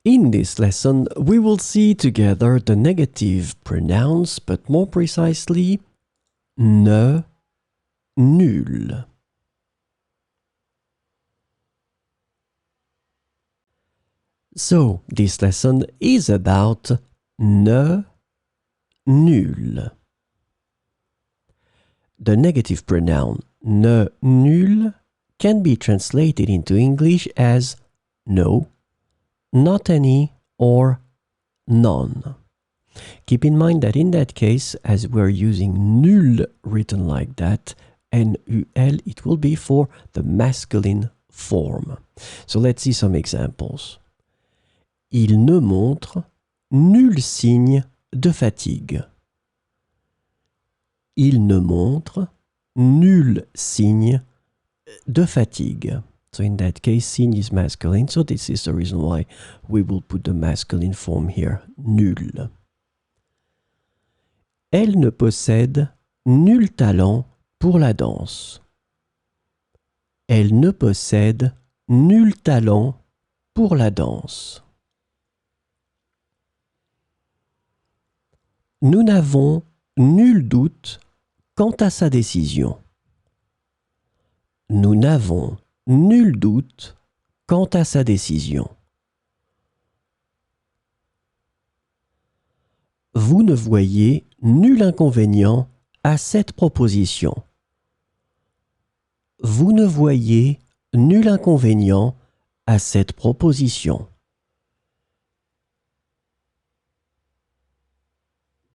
In this lesson, we will see together the negative pronouns, but more precisely, ne, nul. So, this lesson is about ne, nul. The negative pronoun ne, nul can be translated into English as no, not any, or none. Keep in mind that in that case, as we're using nul written like that, N-U-L, it will be for the masculine form. So let's see some examples. Il ne montre nul signe de fatigue. Il ne montre nul signe de fatigue. So in that case, signe is masculine, so this is the reason why we will put the masculine form here, nul. Elle ne possède nul talent pour la danse. Elle ne possède nul talent pour la danse. Nous n'avons nul doute quant à sa décision. Nous n'avons nul doute quant à sa décision. Vous ne voyez nul inconvénient à cette proposition. Vous ne voyez nul inconvénient à cette proposition.